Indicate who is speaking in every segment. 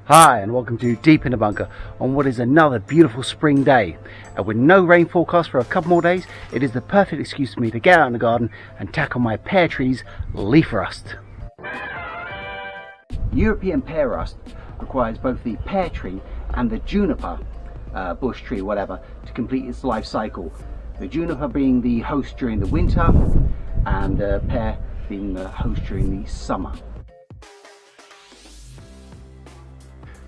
Speaker 1: Hi and welcome to Deep in the Bunker on what is another beautiful spring day. With no rain forecast for a couple more days, it is the perfect excuse for me to get out in the garden and tackle my pear tree's leaf rust. European pear rust requires both the pear tree and the juniper bush tree, whatever, to complete its life cycle. The juniper being the host during the winter and the pear being the host during the summer.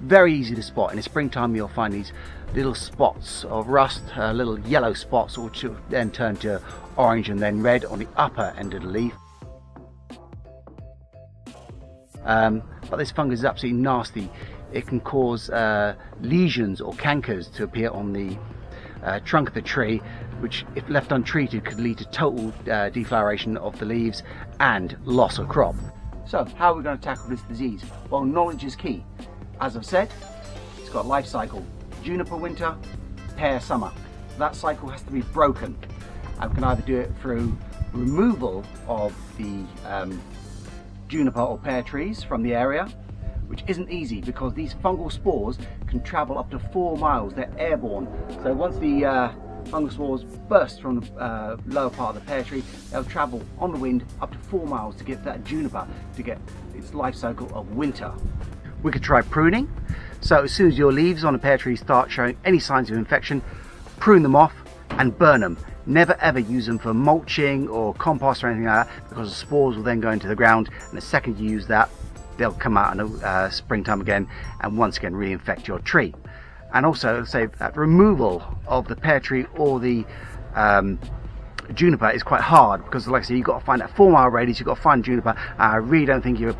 Speaker 1: Very easy to spot. In the springtime you'll find these little spots of rust, little yellow spots, which will then turn to orange and then red on the upper end of the leaf. But this fungus is absolutely nasty. It can cause lesions or cankers to appear on the trunk of the tree, which if left untreated could lead to total defloweration of the leaves and loss of crop. So how are we going to tackle this disease? Well, knowledge is key. As I've said, it's got a life cycle. Juniper winter, pear summer. That cycle has to be broken. And we can either do it through removal of the juniper or pear trees from the area, which isn't easy because these fungal spores can travel up to 4 miles. They're airborne. So once the fungal spores burst from the lower part of the pear tree, they'll travel on the wind up to 4 miles to get that juniper to get its life cycle of winter. We could try pruning. So as soon as your leaves on a pear tree start showing any signs of infection, prune them off and burn them. Never ever use them for mulching or compost or anything like that, because the spores will then go into the ground, and the second you use that, they'll come out in the springtime again and once again reinfect your tree. And also say that removal of the pear tree or the juniper is quite hard, because like I say, you've got to find that 4 mile radius, you've got to find juniper. I really don't think your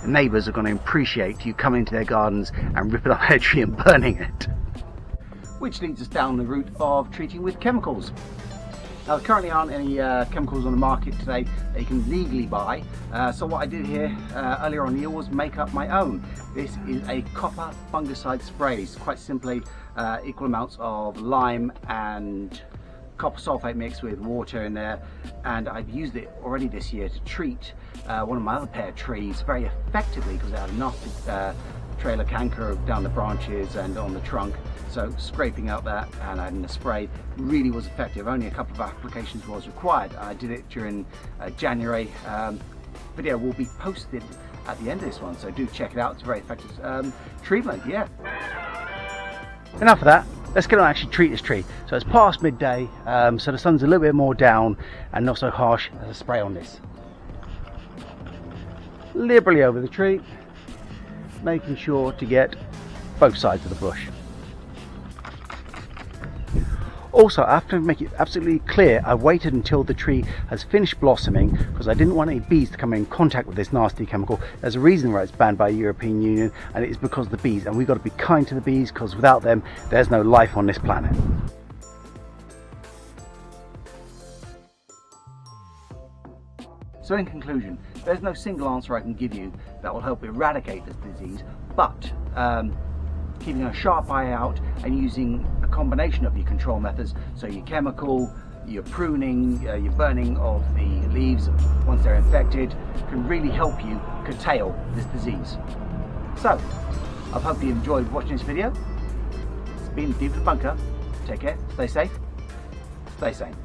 Speaker 1: neighbours are going to appreciate you coming into their gardens and ripping up their tree and burning it. Which leads us down the route of treating with chemicals. Now, there currently aren't any chemicals on the market today that you can legally buy. So what I did here earlier on the year was make up my own. This is a copper fungicide spray. It's quite simply equal amounts of lime and copper sulfate mixed with water in there, and I've used it already this year to treat one of my other pear trees very effectively because it had a nasty trailer canker down the branches and on the trunk. So scraping out that and adding the spray really was effective. Only a couple of applications was required. I did it during January. Video will be posted at the end of this one, so do check it out. It's a very effective treatment, yeah. Enough of that. Let's get on and actually treat this tree. So it's past midday, so the sun's a little bit more down and not so harsh as a spray on this. Liberally over the tree, making sure to get both sides of the bush. Also, I have to make it absolutely clear, I waited until the tree has finished blossoming because I didn't want any bees to come in contact with this nasty chemical. There's a reason why it's banned by the European Union, and it is because of the bees, and we've got to be kind to the bees because without them there's no life on this planet. So in conclusion, there's no single answer I can give you that will help eradicate this disease, but keeping a sharp eye out and using a combination of your control methods, so your chemical, your pruning, your burning of the leaves once they're infected, can really help you curtail this disease. So, I hope you enjoyed watching this video. It's been Deep in the Bunker. Take care, stay safe, stay sane.